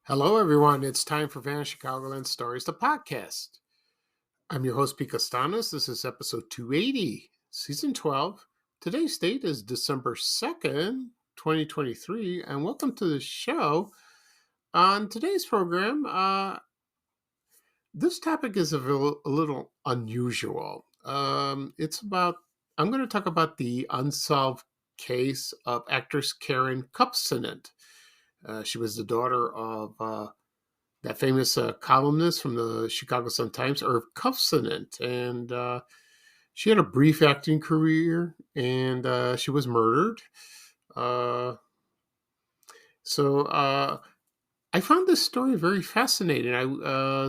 Hello, everyone. It's time for Vanished Chicagoland Stories, the podcast. I'm your host, Pete Costanos. This is episode 280, season 12. Today's date is December 2nd, 2023, and welcome to the show. On today's program, this topic is a little unusual. I'm going to talk about the unsolved case of actress Karen Kupcinet. She was the daughter of that famous columnist from the Chicago Sun-Times, Irv Kupcinet, and she had a brief acting career, and she was murdered. So I found this story very fascinating.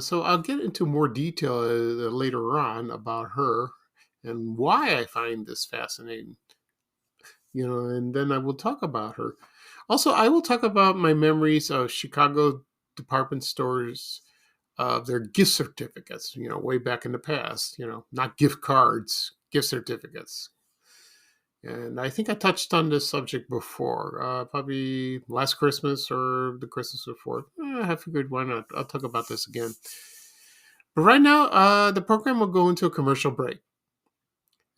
So I'll get into more detail later on about her and why I find this fascinating. And then I will talk about her. Also, I will talk about my memories of Chicago department stores, their gift certificates, way back in the past, not gift cards, gift certificates. And I think I touched on this subject before, probably last Christmas or the Christmas before. I figured, why not? I'll talk about this again. But right now, the program will go into a commercial break.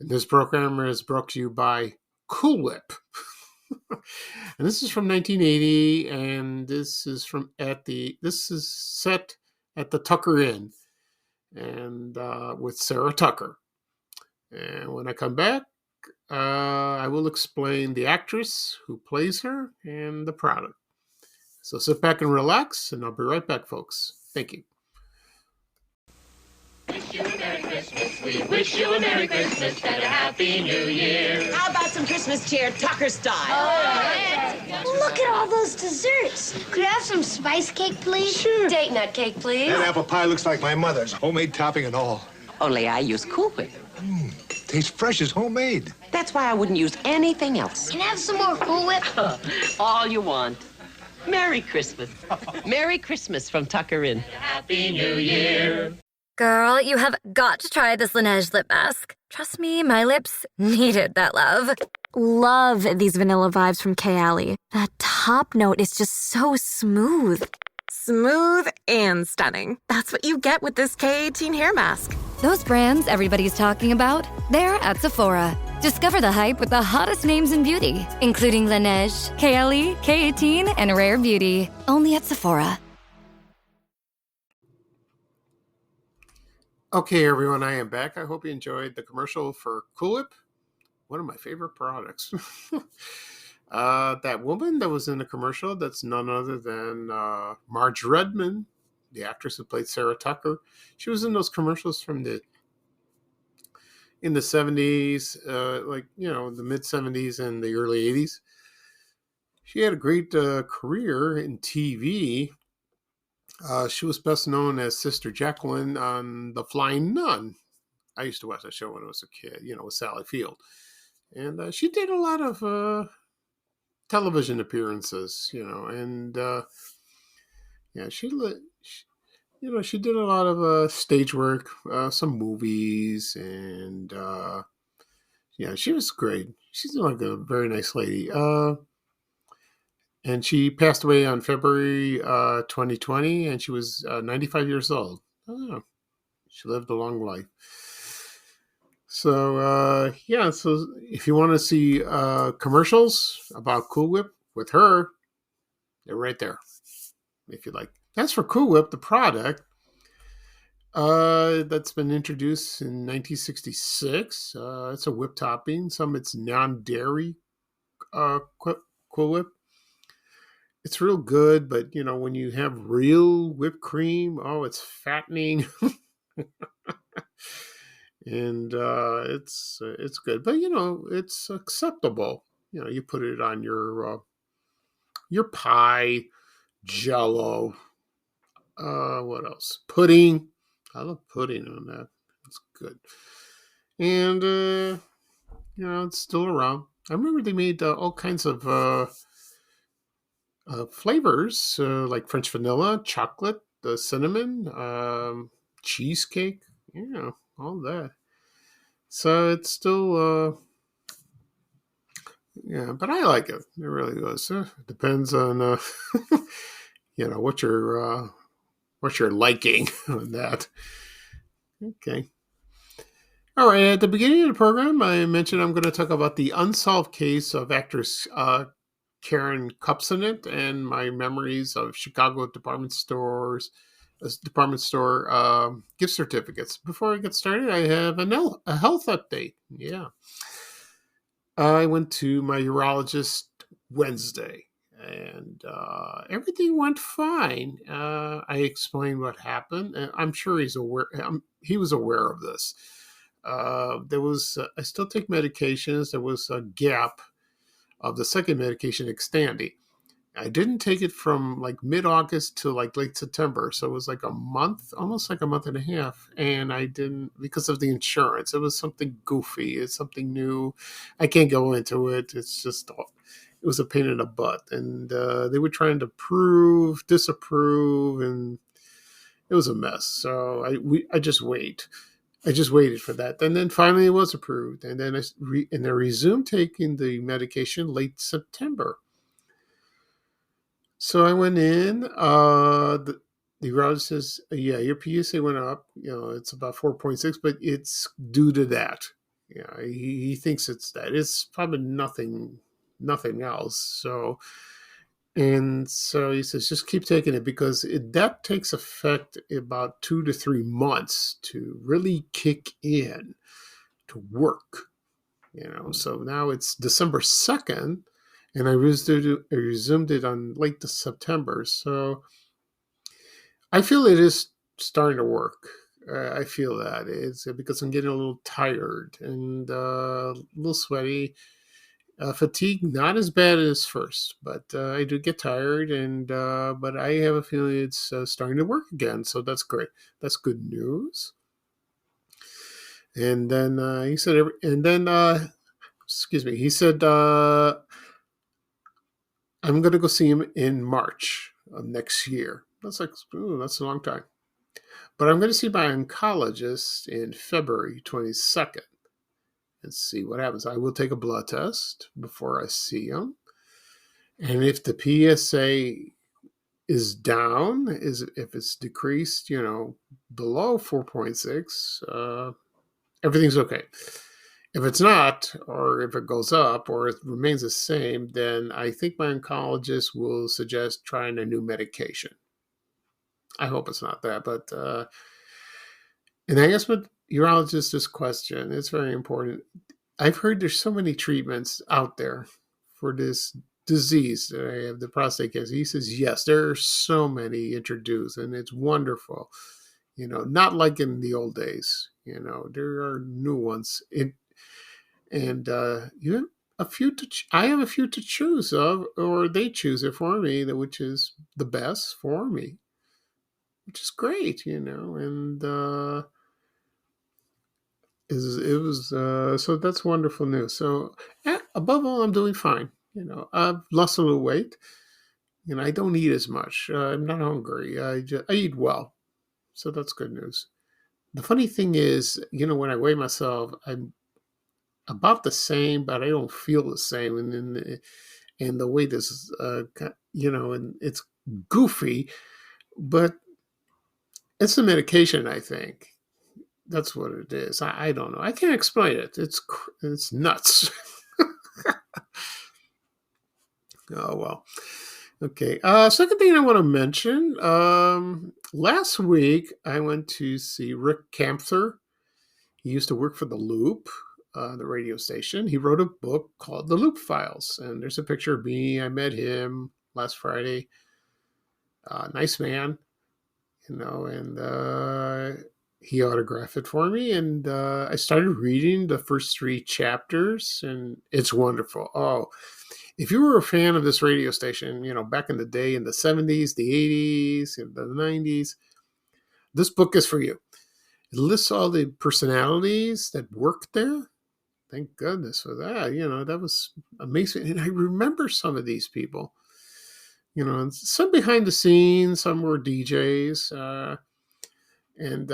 And this program is brought to you by Cool Whip. And this is from 1980, and this is set at the Tucker Inn, and with Sarah Tucker. And when I come back, I will explain the actress who plays her and the product. So sit back and relax, and I'll be right back, folks. Thank you. Wish you a Merry Christmas. We wish you a Merry Christmas and a Happy New Year. How about some Christmas cheer, Tucker style? Look at all those desserts. Could I have some spice cake, please? Sure. Date nut cake, please. That apple pie looks like my mother's. Homemade topping and all. Only I use Cool Whip. Tastes fresh as homemade. That's why I wouldn't use anything else. Can I have some more Cool Whip? All you want. Merry Christmas. Merry Christmas from Tucker Inn. Happy New Year. Girl, you have got to try this Laneige lip mask. Trust me, my lips needed that love. Love these vanilla vibes from Kayali. That top note is just so smooth. Smooth and stunning. That's what you get with this K18 hair mask. Those brands everybody's talking about, they're at Sephora. Discover the hype with the hottest names in beauty, including Laneige, Kayali, K18, and Rare Beauty. Only at Sephora. Okay, everyone, I am back. I hope you enjoyed the commercial for Cool Whip, one of my favorite products. That woman that was in the commercial, that's none other than Marge Redmond, the actress who played Sarah Tucker. She was in those commercials in the 70s, the mid 70s and the early 80s. She had a great career in TV. She was best known as Sister Jacqueline on The Flying Nun. I used to watch that show when I was a kid, with Sally Field. And she did a lot of television appearances, and she did a lot of stage work, some movies, and she was great. She's like a very nice lady. And she passed away on February 2020, and she was 95 years old. Oh, she lived a long life. So, so if you want to see commercials about Cool Whip with her, they're right there, if you like. As for Cool Whip, the product, that's been introduced in 1966. It's a whip topping. It's non-dairy Cool Whip. It's real good, but, when you have real whipped cream, it's fattening. And it's good. But, it's acceptable. You put it on your your pie, Jello. What else? Pudding. I love pudding on that. That's good. And it's still around. I remember they made all kinds of flavors, like French vanilla, chocolate, cinnamon, cheesecake. All that. So it's still, but I like it. It really does. It depends on, what you're liking on that. Okay. All right. At the beginning of the program, I mentioned I'm going to talk about the unsolved case of actress Karen Kupcinet and my memories of Chicago department store gift certificates. Before I get started, I have a health update. Yeah. I went to my urologist Wednesday, and everything went fine. I explained what happened, and I'm sure he's aware. He was aware of this. I still take medications. There was a gap of the second medication, Xtandi. I didn't take it from like mid-August to like late September. So it was like a month, almost like a month and a half. And I didn't, because of the insurance. It was something goofy. It's something new. I can't go into it. It's just, it was a pain in the butt. And they were trying to disapprove, and it was a mess. So I just wait. I just waited for that. And then finally it was approved. And then I resumed taking the medication late September. So I went in. The urologist says, "Yeah, your PSA went up. It's about 4.6, but it's due to that. Yeah, he thinks it's that. It's probably nothing else." So he says, just keep taking it because that takes effect about 2 to 3 months to really kick in to work. So now it's December 2nd. And I resumed it on late September. So I feel it is starting to work. I feel that it's because I'm getting a little tired and a little sweaty. Fatigue, not as bad as first, but I do get tired, and but I have a feeling it's starting to work again. So that's great. That's good news. And then he said, excuse me, he said, I'm going to go see him in March of next year. That's that's a long time. But I'm going to see my oncologist in February 22nd and see what happens. I will take a blood test before I see him. And if the PSA is down, if it's decreased, below 4.6, everything's okay. If it's not, or if it goes up, or it remains the same, then I think my oncologist will suggest trying a new medication. I hope it's not that, but and I asked my urologist this question. It's very important. I've heard there's so many treatments out there for this disease that I have, the prostate cancer. He says, yes, there are so many introduced, and it's wonderful. Not like in the old days. There are new ones. And you have a few I have a few to choose of, or they choose it for me, which is the best for me, which is great, and it was so that's wonderful news. So above all, I'm doing fine. I've lost a little weight. I don't eat as much. I'm not hungry. I eat well, so that's good news. The funny thing is, when I weigh myself, I'm about the same, but I don't feel the same. And the weight is, and it's goofy, but it's the medication, I think. That's what it is. I don't know. I can't explain it. It's nuts. Oh, well. Okay. Second thing I want to mention. Last week, I went to see Rick Kampfer. He used to work for The Loop, the radio station. He wrote a book called The Loop Files. And there's a picture of me. I met him last Friday. Nice man, and he autographed it for me. And I started reading the first 3 chapters, and it's wonderful. Oh, if you were a fan of this radio station, back in the day, in the 70s, the 80s, the 90s, this book is for you. It lists all the personalities that worked there. Thank goodness for that. That was amazing. And I remember some of these people, and some behind the scenes, some were DJs. And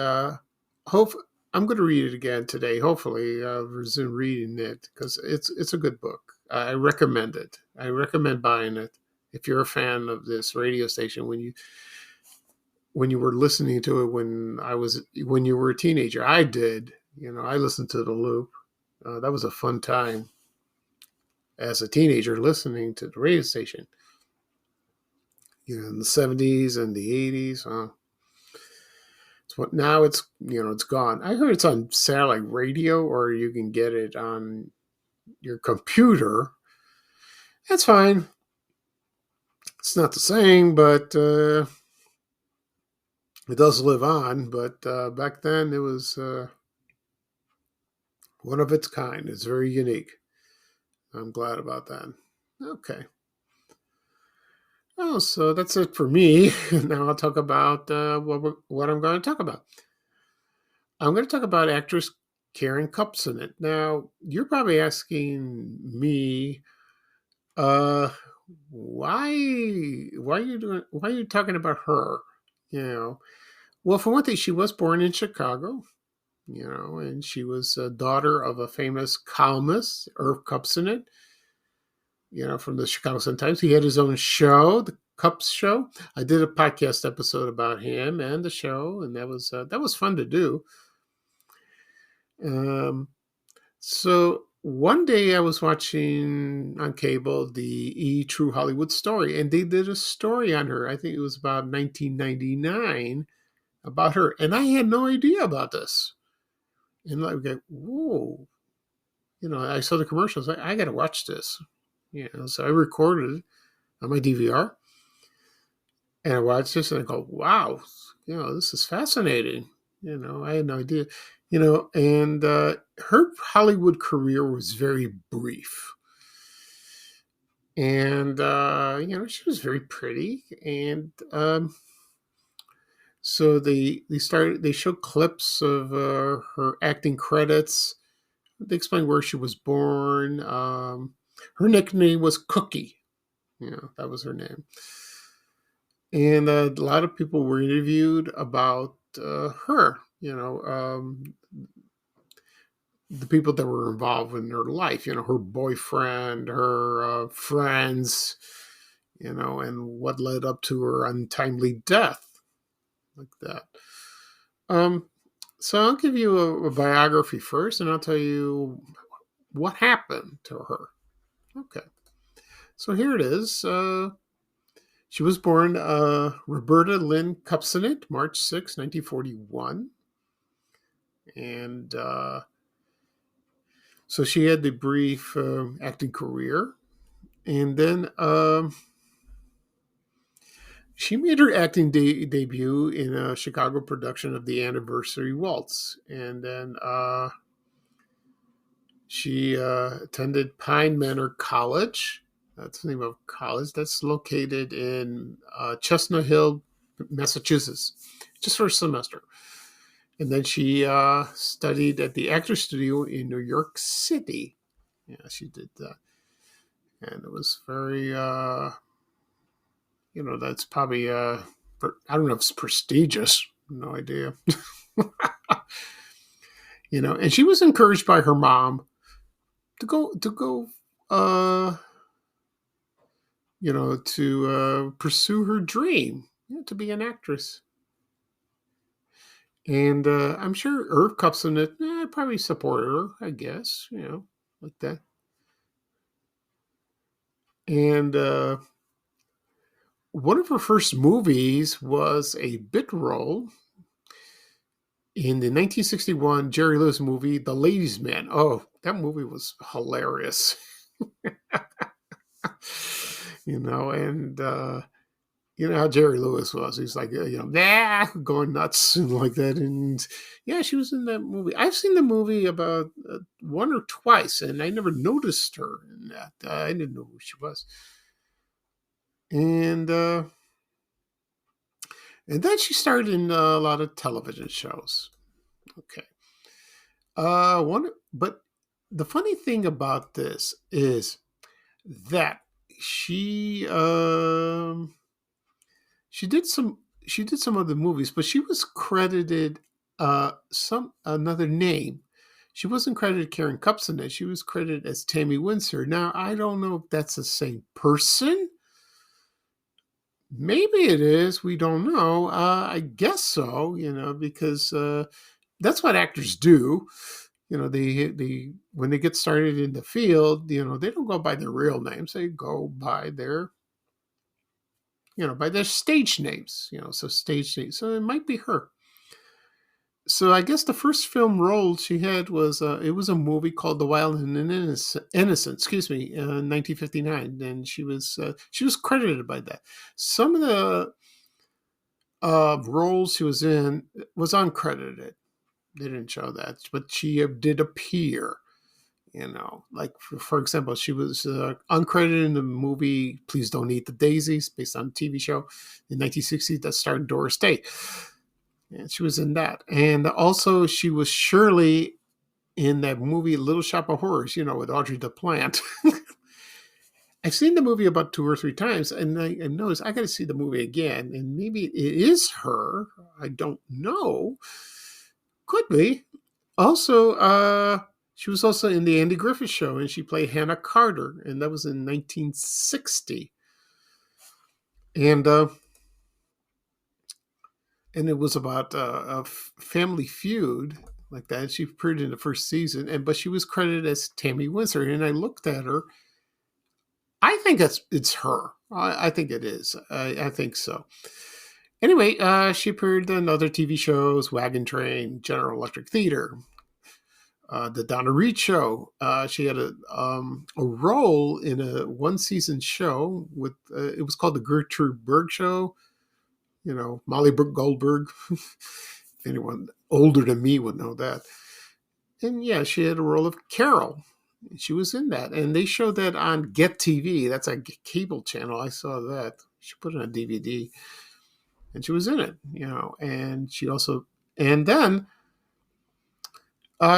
hope I'm going to read it again today. Hopefully, resume reading it because it's a good book. I recommend it. I recommend buying it if you're a fan of this radio station. When you were listening to it when you were a teenager, I did. I listened to the loop. That was a fun time as a teenager listening to the radio station. In the 70s and the 80s. Now it's it's gone. I heard it's on satellite radio, or you can get it on your computer. That's fine. It's not the same, but it does live on. But back then, it was one of its kind. It's very unique. I'm glad about that. Okay. Oh, so that's it for me. Now I'll talk about what I'm going to talk about. I'm going to talk about actress Karen Kupcinet. Now, you're probably asking me, why why are you talking about her? Well, for one thing, she was born in Chicago, and she was a daughter of a famous columnist, Irv Kupcinet, from the Chicago Sun-Times. He had his own show, the Cups Show. I did a podcast episode about him and the show, and that was fun to do. So one day I was watching on cable the True Hollywood Story, and they did a story on her. I think it was about 1999 about her, and I had no idea about this. And whoa, I saw the commercials. I got to watch this. So I recorded it on my DVR, and I watched this, and I go, wow, this is fascinating. I had no idea. And her Hollywood career was very brief. And, she was very pretty. And so they showed clips of her acting credits. They explained where she was born. Her nickname was Cookie. That was her name. And a lot of people were interviewed about her. The people that were involved in her life, her boyfriend, her friends, and what led up to her untimely death, like that. So I'll give you a biography first, and I'll tell you what happened to her. Okay. So here it is. She was born Roberta Lynn Kupcinet, March 6, 1941. And so she had the brief acting career. And then she made her acting debut in a Chicago production of The Anniversary Waltz. And then she attended Pine Manor College. That's the name of college. That's located in Chestnut Hill, Massachusetts, just for a semester. And then she studied at the Actors Studio in New York City. Yeah, she did that. And it was very, that's probably, I don't know if it's prestigious. No idea. And she was encouraged by her mom to go, to pursue her dream, to be an actress. And I'm sure Irv Kupcinet probably supported her, I guess, like that. And one of her first movies was a bit role in the 1961 Jerry Lewis movie, The Ladies' Man. Oh, that movie was hilarious. And You know how Jerry Lewis was. He's like, going nuts and like that. And yeah, she was in that movie. I've seen the movie about one or twice, and I never noticed her in that. I didn't know who she was. And and then she starred in a lot of television shows. Okay. But the funny thing about this is that she um she did some she did some other movies, but she was credited some another name. She wasn't credited Karen Kupcinet. She was credited as Tammy Windsor. Now I don't know if that's the same person. Maybe it is. We don't know. I guess so. Because that's what actors do. They when they get started in the field, they don't go by their real names. They go by their stage names. So stage names. So it might be her. So I guess the first film role she had was it was a movie called The Wild and Innocent, excuse me, in 1959, and she was credited by that. Some of the roles she was in was uncredited. They didn't show that, but she did appear. Like for example, she was uncredited in the movie "Please Don't Eat the Daisies," based on a TV show in 1960 that starred Doris Day. And she was in that. And also she was Shirley in that movie Little Shop of Horrors, with Audrey DuPlant. I've seen the movie about 2 or 3 times, and I noticed I got to see the movie again. And maybe it is her. I don't know. Could be. Also, she was also in the Andy Griffith Show, and she played Hannah Carter, and that was in 1960. And it was about a family feud like that. She appeared in the first season, but she was credited as Tammy Windsor. And I looked at her. I think it's her. I think it is. I think so. Anyway, she appeared in other TV shows: Wagon Train, General Electric Theater, the Donna Reed Show. She had a role in a one-season show with. It was called the Gertrude Berg Show. Molly Goldberg. If anyone older than me would know that. And yeah, she had a role of Carol. She was in that. And they showed that on Get TV. That's a cable channel. I saw that. She put it on DVD. And she was in it, And she also, and then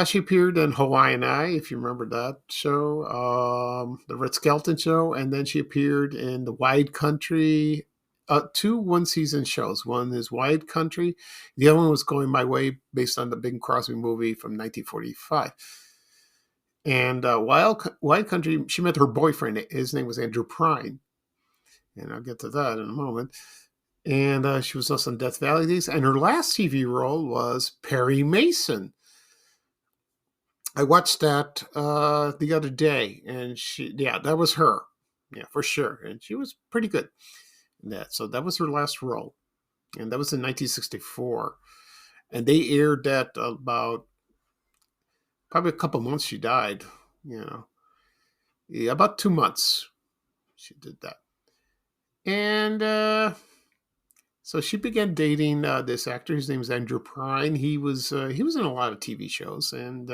she appeared in Hawaiian Eye, if you remember that show, the Red Skelton Show. And then she appeared in The Wide Country. 2 one-season shows. One is Wide Country. The other one was Going My Way, based on the Bing Crosby movie from 1945. And Wide Country, she met her boyfriend. His name was Andrew Prine. And I'll get to that in a moment. And she was also in Death Valley Days. And her last TV role was Perry Mason. I watched that the other day. And that was her. Yeah, for sure. And she was pretty good. So that was her last role, and that was in 1964, and they aired that about probably a couple months. She died, about 2 months. She did that, and so she began dating this actor. His name is Andrew Prine. He was in a lot of TV shows, and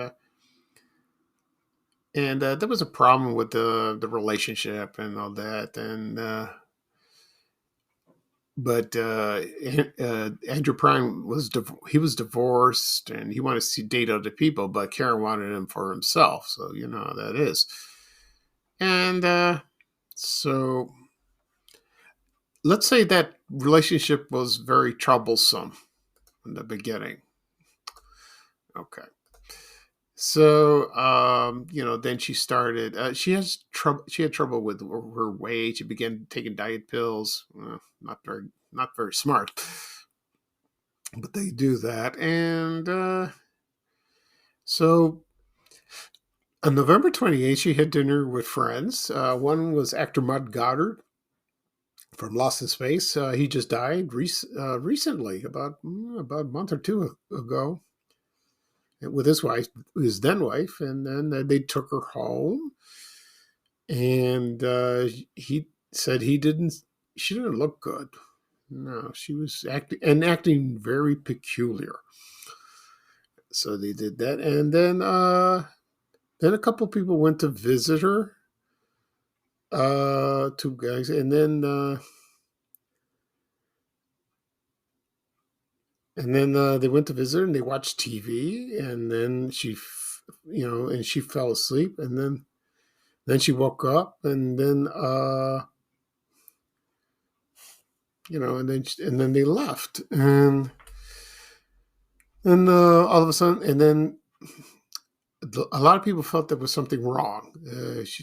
there was a problem with the relationship and all that, But Andrew Prime was divorced, and he wanted to date other people, but Karen wanted him for himself. So you know how that is. And so let's say that relationship was very troublesome in the beginning. Okay. So, then she started. She has trouble. She had trouble with her weight. She began taking diet pills. Not very smart, but they do that. And so, on November 28th, she had dinner with friends. One was actor Mud Goddard from Lost in Space. He just died recently, about a month or two ago, with his wife, his then wife, and then they took her home. And he said she didn't look good. No, she was acting very peculiar. So they did that, and then a couple people went to visit her. Two guys, and then they went to visit her, and they watched TV, and then and she fell asleep, and then she woke up, and then and then they left, and then all of a sudden, and then a lot of people felt there was something wrong.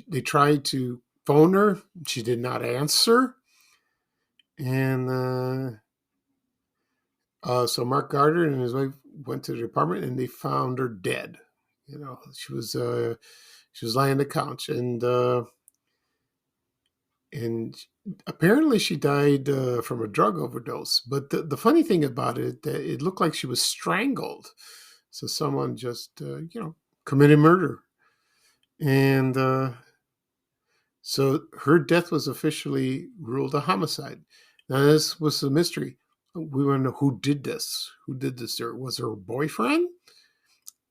They tried to phone her, she did not answer, and so Mark Gardner and his wife went to the apartment, and they found her dead. She was lying on the couch, and apparently she died from a drug overdose. But the funny thing about it, that it looked like she was strangled. So someone just committed murder, and so her death was officially ruled a homicide. Now this was a mystery. We want to know who did this. Who did this to her? Was her boyfriend?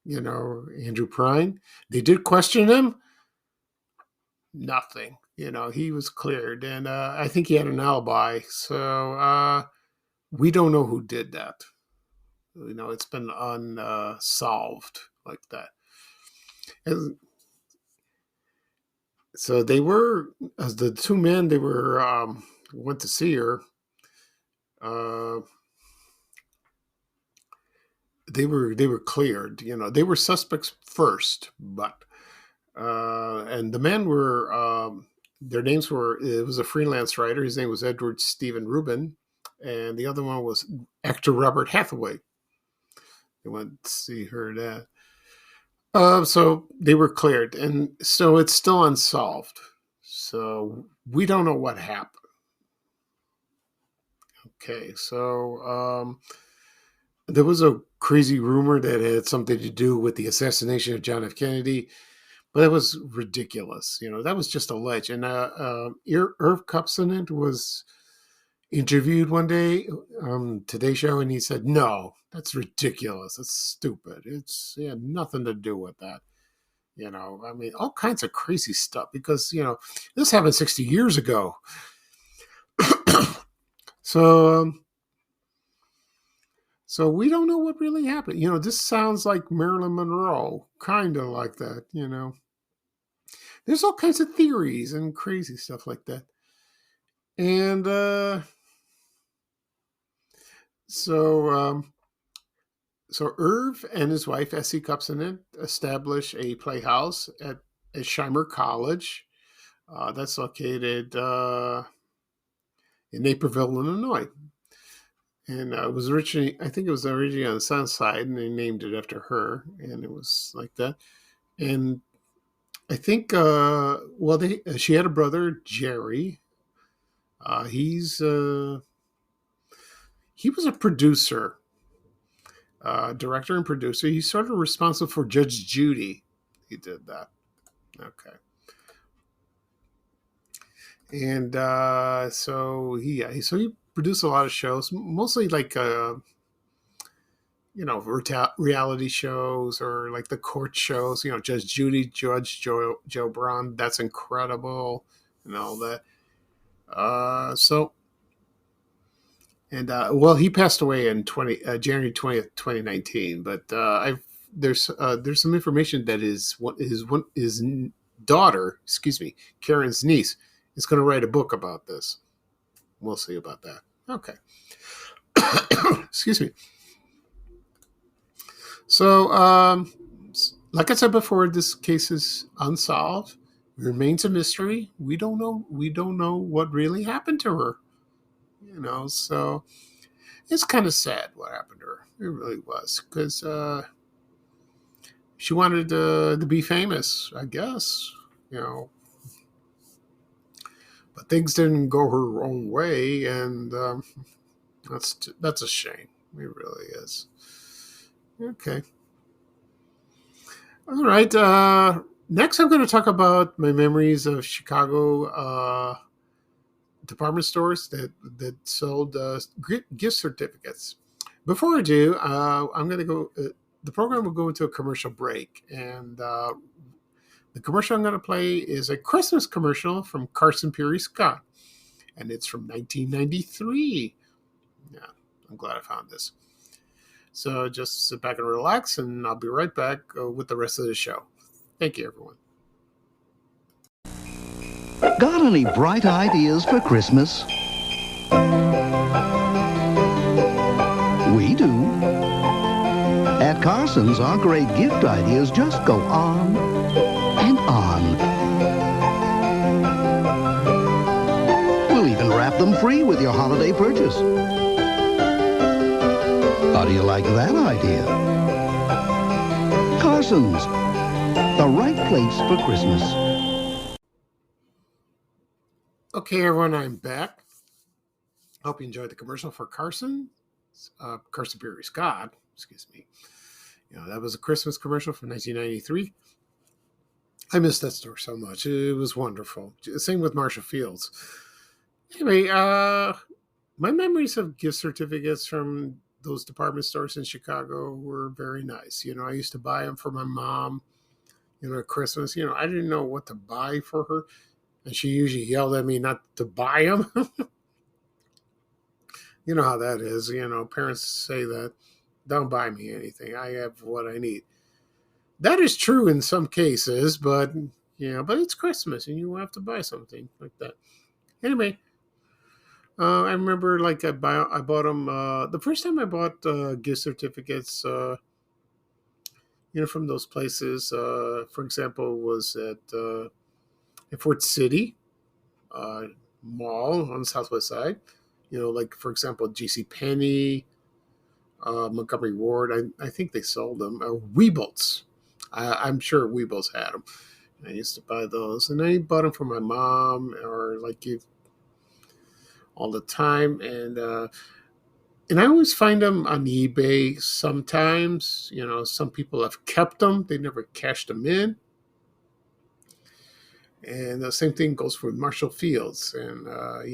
Andrew Prine. They did question him. Nothing. He was cleared, and I think he had an alibi. So we don't know who did that. It's been unsolved like that. And so they were, as the two men, they were went to see her. They were cleared. They were suspects first, but and the men were their names were. It was a freelance writer. His name was Edward Stephen Rubin, and the other one was actor Robert Hathaway. They went to see her that. So they were cleared, and so it's still unsolved. So we don't know what happened. Okay, so there was a crazy rumor that it had something to do with the assassination of John F. Kennedy, but it was ridiculous. That was just alleged. And Irv Kupcinet was interviewed one day on Today Show, and he said, "No, that's ridiculous. It's stupid. It had nothing to do with that." I mean, all kinds of crazy stuff because this happened 60 years ago. So. So we don't know what really happened. This sounds like Marilyn Monroe, kind of like that. There's all kinds of theories and crazy stuff like that. And so Irv and his wife, Essie Kupcinet, establish a playhouse at Shimer College. That's located in Naperville, Illinois. And it was originally, I think it was originally on the south side, and they named it after her, and it was like that. And I think, she had a brother, Jerry. He was a producer, director and producer. He's sort of responsible for Judge Judy. He did that. Okay. And so he produced a lot of shows, mostly like reality shows or like the court shows. Judge Judy, Judge Joe Brown. That's incredible, and all that. He passed away in January 20th, 2019. But there's some information that his daughter, Karen's niece, is going to write a book about this. We'll see about that. Okay. Excuse me. So, like I said before, this case is unsolved. It remains a mystery. We don't know what really happened to her. So it's kind of sad what happened to her. It really was, because she wanted to be famous, I guess. But things didn't go her own way, and that's a shame. It really is. Okay. All right. Next, I'm going to talk about my memories of Chicago department stores that sold gift certificates. Before I do, I'm going to go. The program will go into a commercial break, and the commercial I'm going to play is a Christmas commercial from Carson Peary Scott, and it's from 1993. Yeah, I'm glad I found this. So just sit back and relax, and I'll be right back with the rest of the show. Thank you, everyone. Got any bright ideas for Christmas? We do. At Carson's, our great gift ideas just go on and on. We'll even wrap them free with your holiday purchase. How do you like that idea? Carson's, the right place for Christmas. Okay, everyone, I'm back. Hope you enjoyed the commercial for Carson Peary Scott. Excuse me. That was a Christmas commercial from 1993. I missed that store so much. It was wonderful. Same with Marshall Fields. Anyway, my memories of gift certificates from those department stores in Chicago were very nice. I used to buy them for my mom, at Christmas. I didn't know what to buy for her. And she usually yelled at me not to buy them. You know how that is. Parents say that, don't buy me anything. I have what I need. That is true in some cases, but it's Christmas and you have to buy something like that. Anyway, I remember I bought them. The first time I bought gift certificates, from those places, for example, was at Fort City Mall on the Southwest Side. For example, J.C. Penney, Montgomery Ward. I think they sold them. Weebles. I'm sure Weebles had them. I used to buy those, and I bought them for my mom or all the time. And I always find them on eBay. Sometimes, some people have kept them; they never cashed them in. And the same thing goes for Marshall Fields. And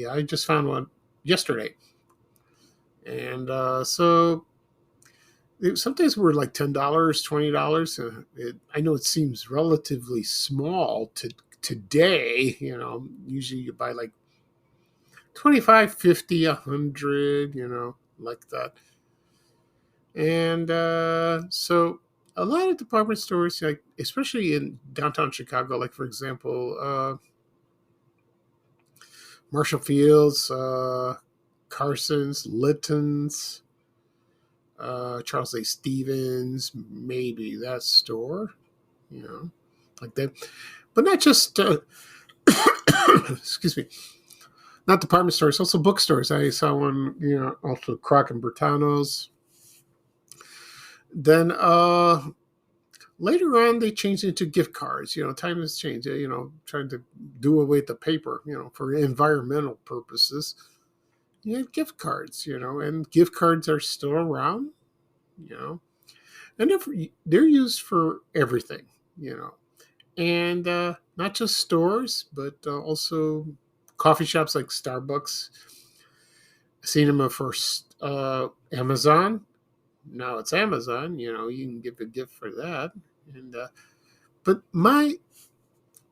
I just found one yesterday. And so sometimes we're like $10, $20. I know it seems relatively small to today. Usually you buy like 25, 50, 100, like that. And so a lot of department stores, like especially in downtown Chicago, like for example, Marshall Fields, Carson's, Litton's, Charles A. Stevens, maybe that store, like that. But not just, excuse me, not department stores, also bookstores. I saw one, also Croc and Bertano's. Then later on, they changed into gift cards. Time has changed. Trying to do away with the paper. For environmental purposes, you have gift cards. And gift cards are still around. And they're used for everything. And not just stores, but also coffee shops like Starbucks. I've seen them first. Amazon. Now it's Amazon, you can give a gift for that. And but my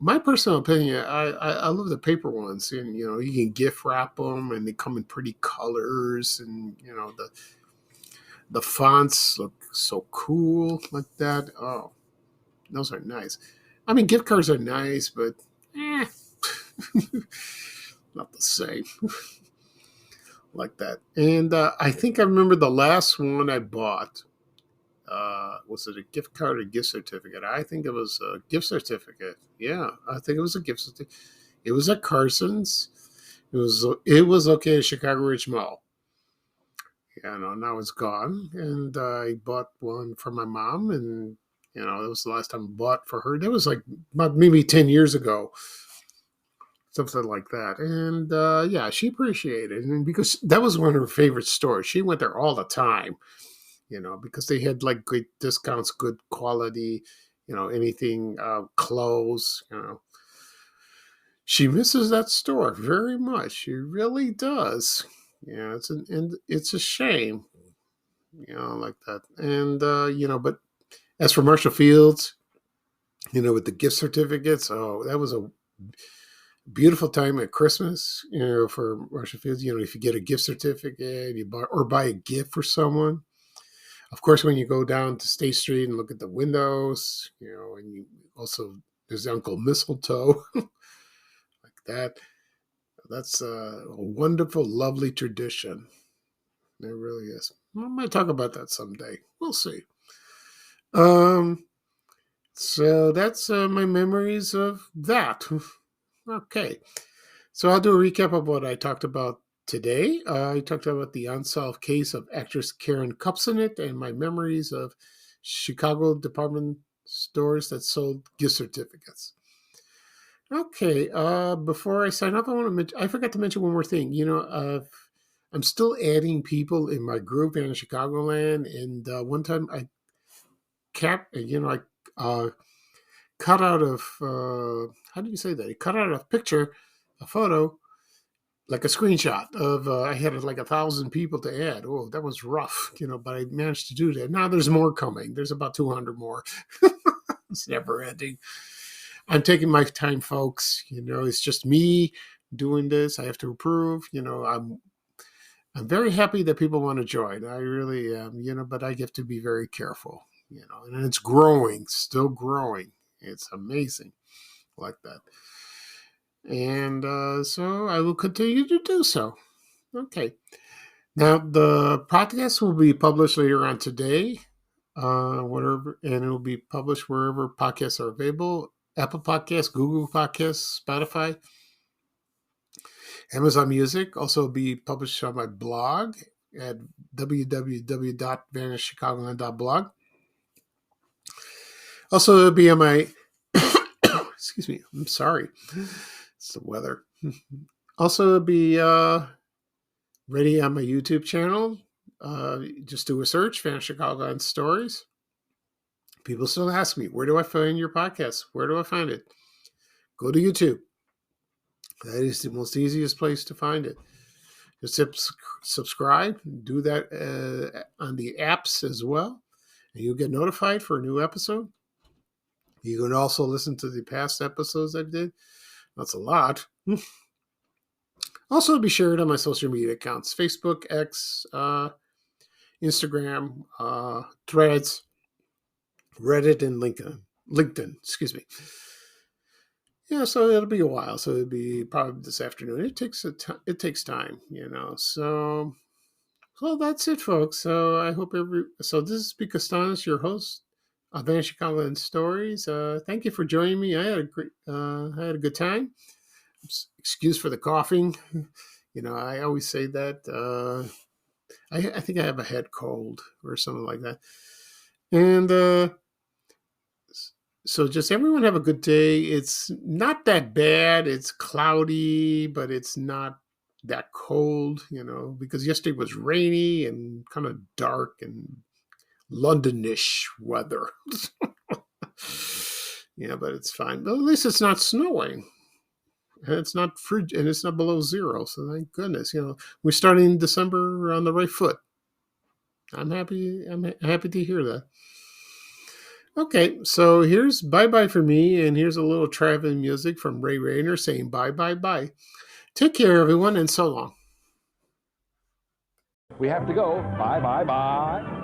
personal opinion, I love the paper ones, and you can gift wrap them, and they come in pretty colors, and the fonts look so cool like that. Oh, those are nice. I mean, gift cards are nice, but not the same. Like that. And I think I remember the last one I bought. Was it a gift card or gift certificate? I think it was a gift certificate. Yeah, I think it was a gift certificate. It was at Carson's. It was located at Chicago Ridge Mall. Now it's gone. And I bought one for my mom, and it was the last time I bought for her. That was like about maybe 10 years ago. Something like that. And she appreciated it. And because that was one of her favorite stores. She went there all the time, because they had like great discounts, good quality, anything, clothes, she misses that store very much. She really does. Yeah, and it's a shame, like that. And but as for Marshall Fields, with the gift certificates, oh, that was a beautiful time at Christmas, for Marshall Fields. If you get a gift certificate, buy a gift for someone. Of course, when you go down to State Street and look at the windows, and you also there's Uncle Mistletoe, like that. That's a wonderful, lovely tradition. It really is. I might talk about that someday. We'll see. Um, so that's my memories of that. Okay. So I'll do a recap of what I talked about today. I talked about the unsolved case of actress Karen Kupcinet and my memories of Chicago department stores that sold gift certificates. Okay, before I sign off, I forgot to mention one more thing. I'm still adding people in my group in Chicagoland, and one time I I cut out of how do you say that? I cut out a photo, like a screenshot of I had like 1,000 people to add. Oh, that was rough, but I managed to do that. Now there's more coming. There's about 200 more. It's never ending. I'm taking my time, folks. It's just me doing this. I have to approve. I'm very happy that people want to join. I really am. But I have to be very careful. And it's growing, still growing. It's amazing, like that. And so I will continue to do so. Okay. Now the podcast will be published later on today, whatever, and it will be published wherever podcasts are available. Apple Podcasts, Google Podcasts, Spotify, Amazon Music. Also be published on my blog at www.vanishchicagoland.blog. Also, it'll be on my excuse me, I'm sorry. It's the weather. Also, it'll be ready on my YouTube channel. Just do a search, Vanish Chicagoland Stories. People still ask me, where do I find your podcast? Where do I find it? Go to YouTube. That is the most easiest place to find it. Just subscribe. Do that on the apps as well. And you'll get notified for a new episode. You can also listen to the past episodes I did. That's a lot. Also, be shared on my social media accounts: Facebook, X, Instagram, Threads, Reddit, and LinkedIn, excuse me. Yeah, so it'll be a while. So it'll be probably this afternoon. It takes time, So that's it, folks. So I hope so this is Pete Costanis, your host of Van Chicagoland Stories. Thank you for joining me. I had a good time. Excuse for the coughing. I always say that. I think I have a head cold or something like that. And so just everyone have a good day. It's not that bad. It's cloudy, but it's not that cold, because yesterday was rainy and kind of dark and Londonish weather. Yeah, but it's fine. But at least it's not snowing. And it's not frigid, and it's not below zero. So thank goodness. We're starting December on the right foot. I'm happy. I'm happy to hear that. Okay, so here's bye bye for me, and here's a little traveling music from Ray Rayner saying bye bye bye. Take care, everyone, and so long. We have to go. Bye bye bye.